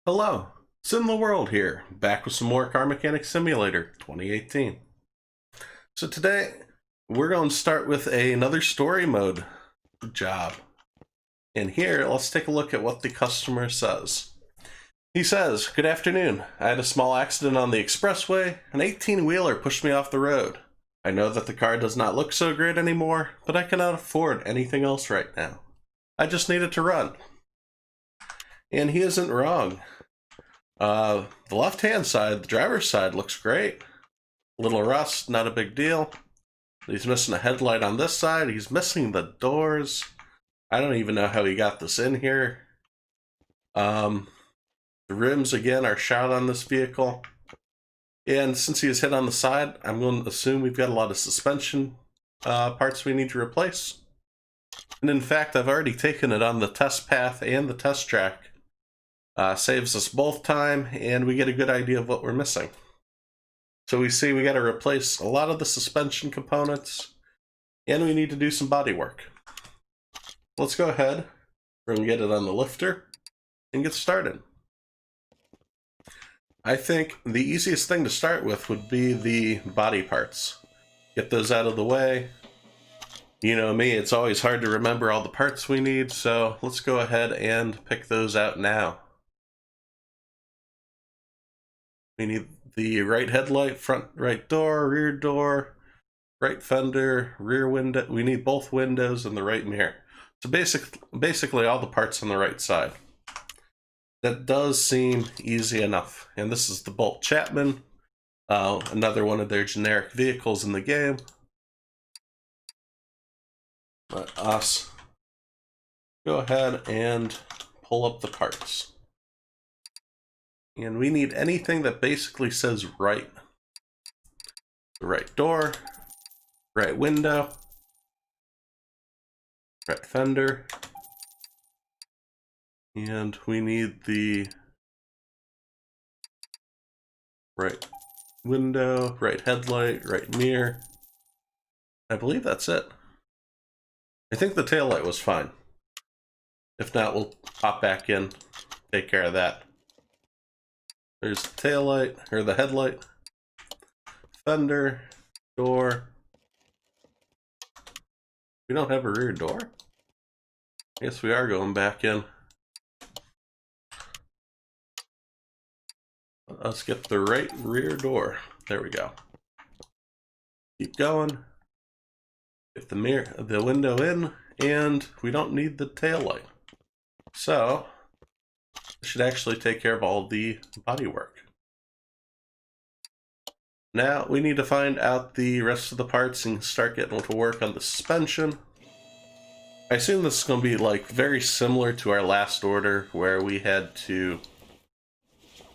Hello, SimTheWorld here, back with some more Car Mechanic Simulator 2018. So today, we're going to start with another story mode job. And here, let's take a look at what the customer says. He says, "Good afternoon. I had a small accident on the expressway. An 18-wheeler pushed me off the road. I know that the car does not look so great anymore, but I cannot afford anything else right now. I just need it to run." And he isn't wrong. The left-hand side, the driver's side, looks great. Little rust, not a big deal. He's missing a headlight on this side. He's missing the doors. I don't even know how he got this in here. The rims, again, are shot on this vehicle. And since he was hit on the side, I'm going to assume we've got a lot of suspension parts we need to replace. And in fact, I've already taken it on the test path and the test track. Saves us both time, and we get a good idea of what we're missing. So we see we got to replace a lot of the suspension components, and we need to do some body work. Let's go ahead. We're going to get it on the lifter and get started. I think the easiest thing to start with would be the body parts. Get those out of the way. You know me, it's always hard to remember all the parts we need, so let's go ahead and pick those out now. We need the right headlight, front right door, rear door, right fender, rear window. We need both windows and the right mirror. So basically all the parts on the right side. That does seem easy enough. And this is the Bolt Chapman, another one of their generic vehicles in the game. Let us go ahead and pull up the parts. And we need anything that basically says right. The right door, right window, right fender, and we need the right window, right headlight, right mirror. I believe that's it. I think the taillight was fine. If not, we'll pop back in, take care of that. There's the taillight, or the headlight, fender, door. We don't have a rear door? I guess we are going back in. Let's get the right rear door. There we go. Keep going. Get the window in, and we don't need the taillight. So, this should actually take care of all the body work. Now, we need to find out the rest of the parts and start getting to work on the suspension. I assume this is going to be like very similar to our last order where we had to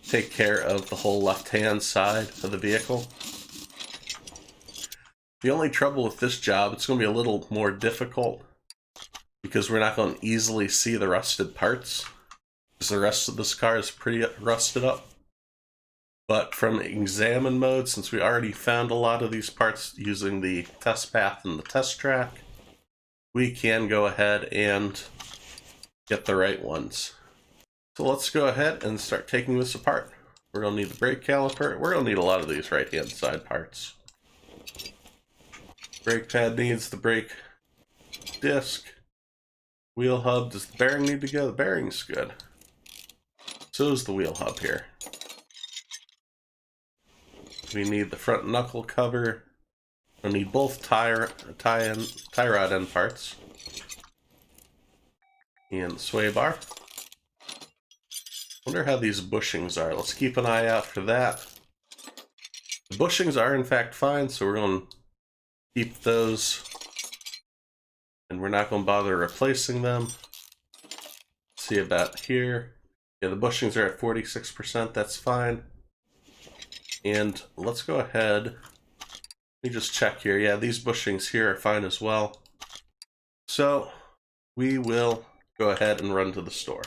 take care of the whole left-hand side of the vehicle. The only trouble with this job, it's going to be a little more difficult because we're not going to easily see the rusted parts, because the rest of this car is pretty rusted up. But from examine mode, since we already found a lot of these parts using the test path and the test track, we can go ahead and get the right ones. So let's go ahead and start taking this apart. We're going to need the brake caliper. We're going to need a lot of these right-hand side parts. Brake pad needs the brake disc. Wheel hub, does the bearing need to go? The bearing's good. So is the wheel hub here. We need the front knuckle cover. We'll need both tie rod end parts. And the sway bar. Wonder how these bushings are. Let's keep an eye out for that. The bushings are in fact fine, so we're going to keep those. And we're not going to bother replacing them. See about here. Yeah, the bushings are at 46%, that's fine. And let's go ahead. Let me just check here. Yeah, these bushings here are fine as well. So we will go ahead and run to the store.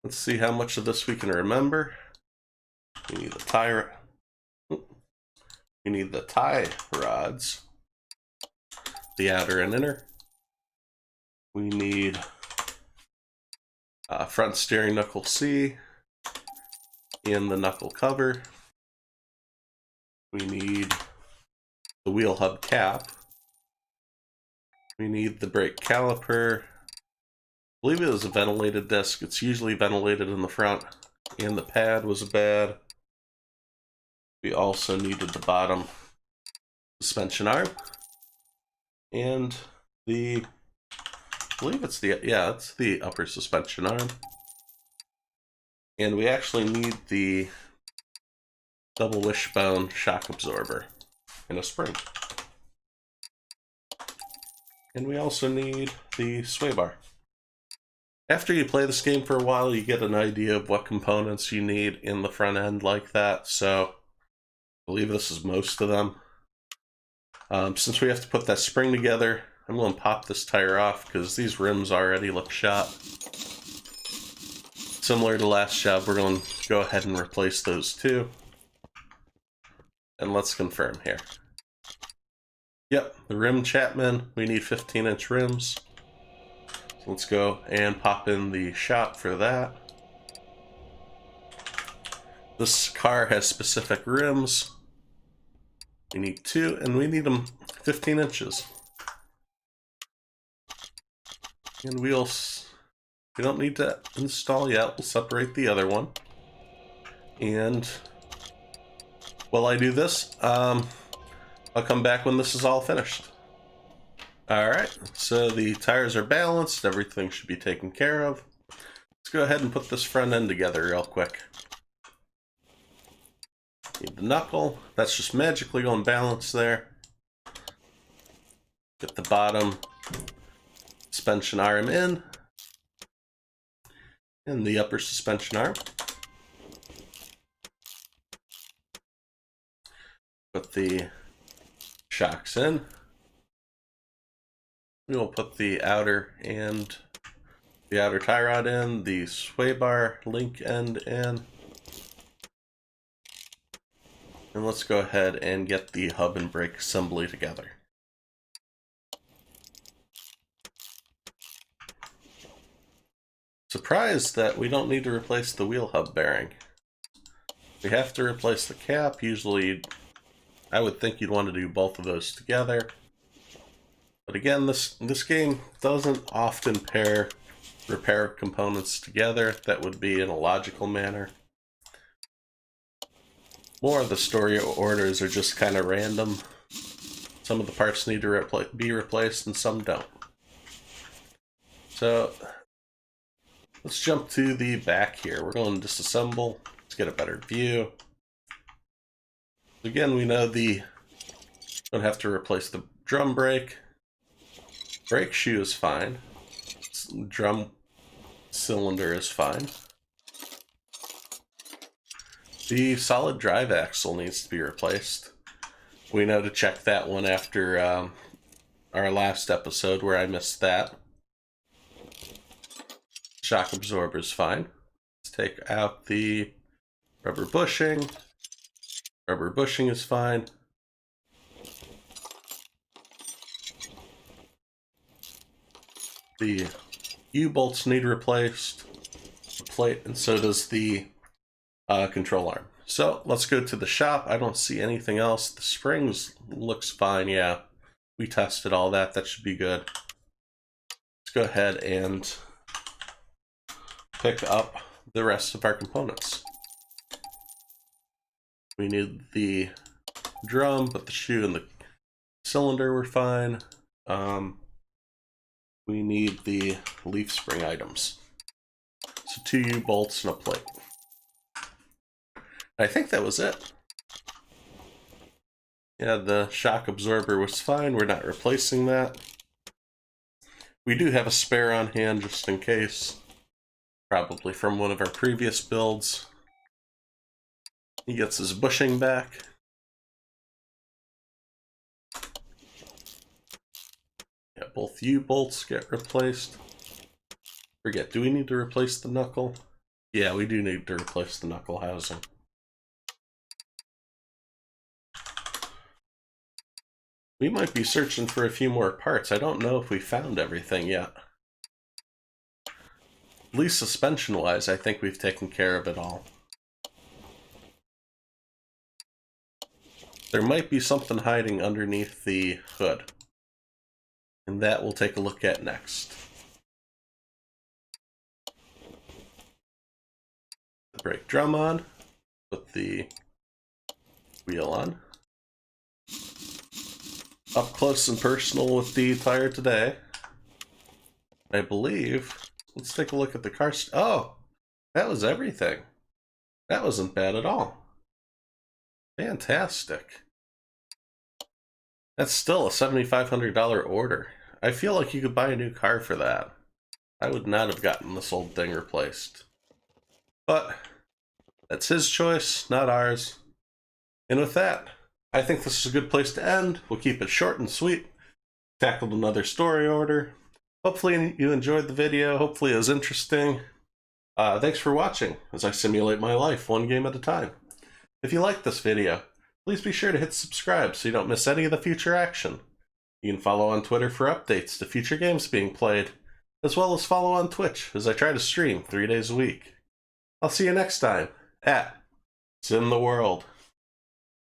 Let's see how much of this we can remember. We need the tie rods, the outer and inner. We need Front steering knuckle C and the knuckle cover. We need the wheel hub cap. We need the brake caliper. I believe it was a ventilated disc. It's usually ventilated in the front, and the pad was bad. We also needed the bottom suspension arm and I believe it's it's the upper suspension arm. And we actually need the double wishbone shock absorber and a spring. And we also need the sway bar. After you play this game for a while, you get an idea of what components you need in the front end like that. So I believe this is most of them. Since we have to put that spring together, I'm going to pop this tire off because these rims already look shot. Similar to last job, we're going to go ahead and replace those too. And let's confirm here. Yep, the rim Chapman, we need 15-inch rims. So let's go and pop in the shop for that. This car has specific rims. We need 2, and we need them 15 inches. And wheels, we don't need to install yet. We'll separate the other one. And while I do this, I'll come back when this is all finished. Alright, so the tires are balanced. Everything should be taken care of. Let's go ahead and put this front end together real quick. Need the knuckle. That's just magically going balance there. Get the bottom suspension arm in. And the upper suspension arm. Put the shocks in. We will put the outer tie rod in, the sway bar link end in. And let's go ahead and get the hub and brake assembly together. Surprised that we don't need to replace the wheel hub bearing. We have to replace the cap. Usually, I would think you'd want to do both of those together. But again, this game doesn't often pair repair components together. That would be in a logical manner. More of the story orders are just kind of random. Some of the parts need to be replaced and some don't. So let's jump to the back here. We're going to disassemble. Let's get a better view. Again, we know don't have to replace the drum brake. Brake shoe is fine. Drum cylinder is fine. The solid drive axle needs to be replaced. We know to check that one after our last episode where I missed that. Shock absorber is fine. Let's take out the rubber bushing. Rubber bushing is fine. The U-bolts need replaced. The plate, and so does the control arm. So let's go to the shop. I don't see anything else. The springs looks fine. Yeah, we tested all that. That should be good. Let's go ahead and pick up the rest of our components. We need the drum, but the shoe and the cylinder were fine. We need the leaf spring items. So 2 U-bolts and a plate. I think that was it. Yeah, the shock absorber was fine. We're not replacing that. We do have a spare on hand just in case. Probably from one of our previous builds. He gets his bushing back. Yeah, both U-bolts get replaced. Forget, do we need to replace the knuckle? Yeah, we do need to replace the knuckle housing. We might be searching for a few more parts. I don't know if we found everything yet. At least suspension-wise, I think we've taken care of it all. There might be something hiding underneath the hood, and that we'll take a look at next. The brake drum on, put the wheel on. Up close and personal with the tire today. I believe. Let's take a look at the car. Oh, that was everything. That wasn't bad at all. Fantastic. That's still a $7,500 order. I feel like you could buy a new car for that. I would not have gotten this old thing replaced. But that's his choice, not ours. And with that, I think this is a good place to end. We'll keep it short and sweet. Tackled another story order. Hopefully you enjoyed the video. Hopefully it was interesting. Thanks for watching as I simulate my life one game at a time. If you liked this video, please be sure to hit subscribe so you don't miss any of the future action. You can follow on Twitter for updates to future games being played, as well as follow on Twitch as I try to stream 3 days a week. I'll see you next time at SimTheWorld.